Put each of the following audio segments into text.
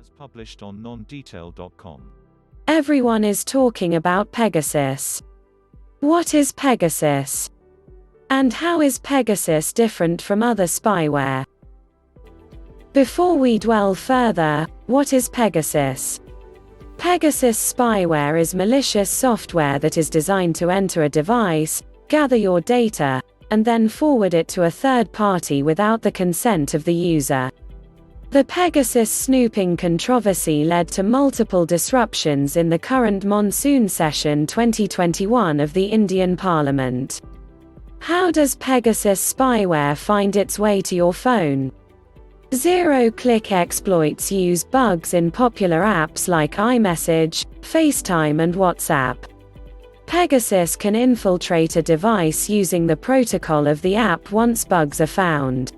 as published on nondetail.com. Everyone is talking about Pegasus. What is Pegasus? And how is Pegasus different from other spyware? Before we dwell further, what is Pegasus? Pegasus spyware is malicious software that is designed to enter a device, gather your data, and then forward it to a third party without the consent of the user. The Pegasus snooping controversy led to multiple disruptions in the current monsoon session 2021 of the Indian Parliament. How does Pegasus spyware find its way to your phone? Zero-click exploits use bugs in popular apps like iMessage, FaceTime and WhatsApp. Pegasus can infiltrate a device using the protocol of the app once bugs are found.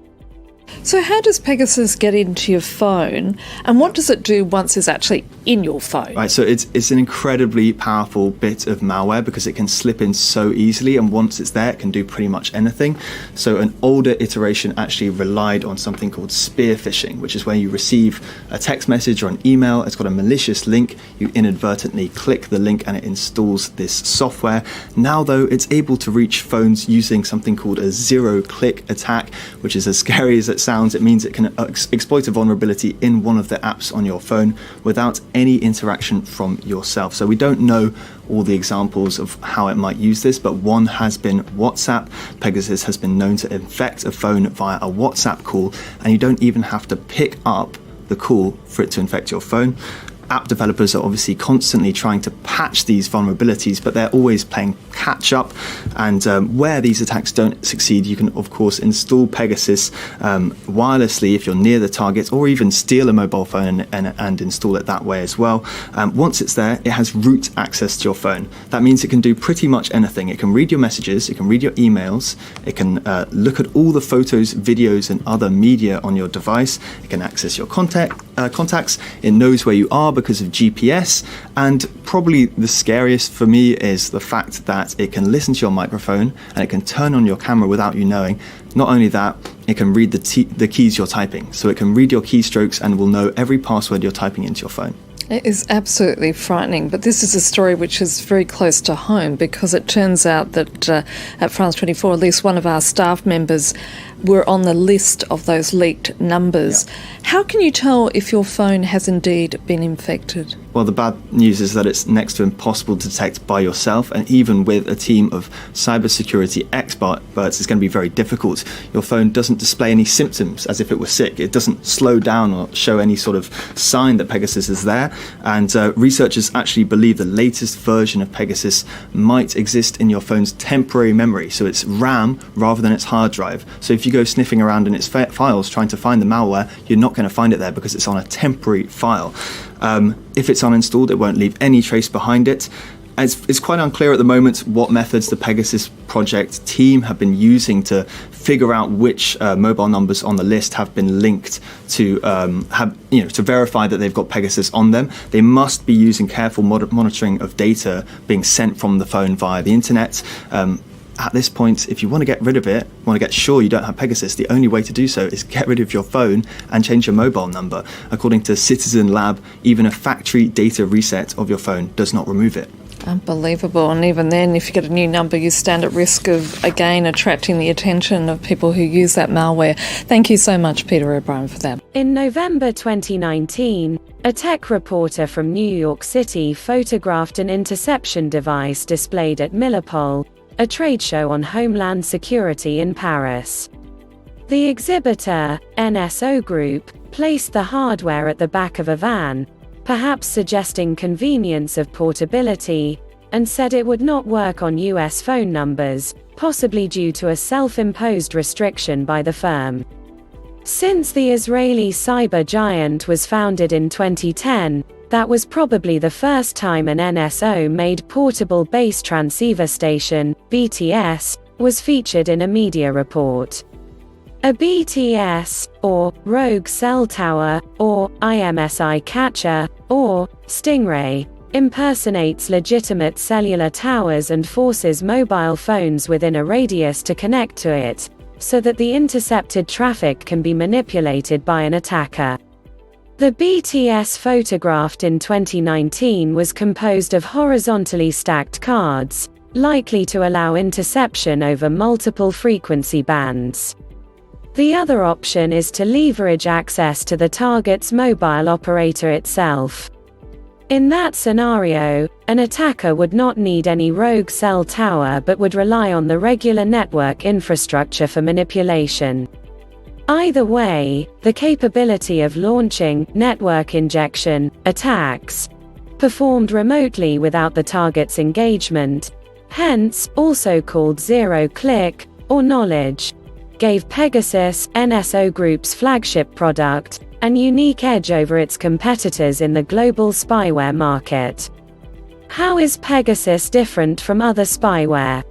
So how does Pegasus get into your phone, and what does it do once it's actually in your phone? Right, so it's an incredibly powerful bit of malware because it can slip in so easily, and once it's there, it can do pretty much anything. So an older iteration actually relied on something called spear phishing, which is where you receive a text message or an email. It's got a malicious link. You inadvertently click the link and it installs this software. Now, though, it's able to reach phones using something called a zero-click attack, which is as scary as it sounds. It means it can exploit a vulnerability in one of the apps on your phone without any interaction from yourself. So we don't know all the examples of how it might use this, but one has been WhatsApp. Pegasus has been known to infect a phone via a WhatsApp call, and you don't even have to pick up the call for it to infect your phone. App developers are obviously constantly trying to patch these vulnerabilities, but they're always playing catch up. And where these attacks don't succeed, you can of course install Pegasus wirelessly if you're near the target, or even steal a mobile phone and install it that way as well. Once it's there, it has root access to your phone. That means it can do pretty much anything. It can read your messages, it can read your emails, it can look at all the photos, videos and other media on your device. It can access your contacts. It knows where you are because of GPS, and probably the scariest for me is the fact that it can listen to your microphone and it can turn on your camera without you knowing. Not only that, it can read the keys you're typing, so it can read your keystrokes and will know every password you're typing into your phone. It is absolutely frightening, but this is a story which is very close to home, because it turns out that at France 24, at least one of our staff members were on the list of those leaked numbers. Yeah. How can you tell if your phone has indeed been infected? Well, the bad news is that it's next to impossible to detect by yourself, and even with a team of cybersecurity experts, it's going to be very difficult. Your phone doesn't display any symptoms as if it was sick. It doesn't slow down or show any sort of sign that Pegasus is there. And researchers actually believe the latest version of Pegasus might exist in your phone's temporary memory. So it's RAM rather than its hard drive. So if you go sniffing around in its files trying to find the malware, you're not going to find it there because it's on a temporary file. If it's uninstalled, it won't leave any trace behind it. It's quite unclear at the moment what methods the Pegasus project team have been using to figure out which mobile numbers on the list have been linked to to verify that they've got Pegasus on them. They must be using careful monitoring of data being sent from the phone via the internet. At this point, if you want to get rid of it, want to get sure you don't have Pegasus, the only way to do so is get rid of your phone and change your mobile number. According to Citizen Lab, even a factory data reset of your phone does not remove it. Unbelievable. And even then, if you get a new number, you stand at risk of, again, attracting the attention of people who use that malware. Thank you so much, Peter O'Brien, for that. In November 2019, a tech reporter from New York City photographed an interception device displayed at Milipol, a trade show on homeland security in Paris. The exhibitor, NSO Group, placed the hardware at the back of a van, perhaps suggesting convenience of portability, and said it would not work on US phone numbers, possibly due to a self-imposed restriction by the firm. Since the Israeli cyber giant was founded in 2010, that was probably the first time an NSO-made portable base transceiver station, BTS, was featured in a media report. A BTS, or rogue cell tower, or IMSI catcher, or stingray, impersonates legitimate cellular towers and forces mobile phones within a radius to connect to it, so that the intercepted traffic can be manipulated by an attacker. The BTS photographed in 2019 was composed of horizontally stacked cards, likely to allow interception over multiple frequency bands. The other option is to leverage access to the target's mobile operator itself. In that scenario, an attacker would not need any rogue cell tower but would rely on the regular network infrastructure for manipulation. Either way, the capability of launching network injection attacks performed remotely without the target's engagement, hence, also called zero-click or knowledge, gave Pegasus, NSO Group's flagship product, an unique edge over its competitors in the global spyware market. How is Pegasus different from other spyware?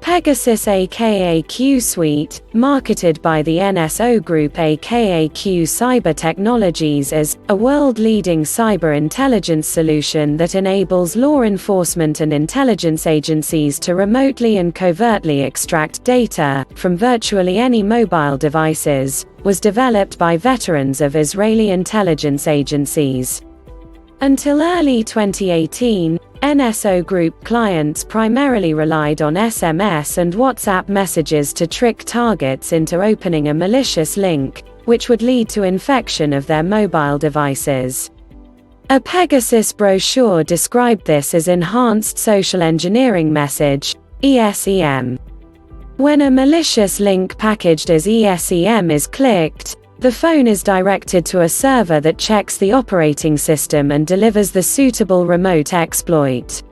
Pegasus aka Q Suite, marketed by the NSO Group aka Q Cyber Technologies, is a world-leading cyber intelligence solution that enables law enforcement and intelligence agencies to remotely and covertly extract data from virtually any mobile devices, was developed by veterans of Israeli intelligence agencies. Until early 2018, NSO Group clients primarily relied on SMS and WhatsApp messages to trick targets into opening a malicious link, which would lead to infection of their mobile devices. A Pegasus brochure described this as enhanced social engineering message, ESEM. When a malicious link packaged as ESEM is clicked, the phone is directed to a server that checks the operating system and delivers the suitable remote exploit.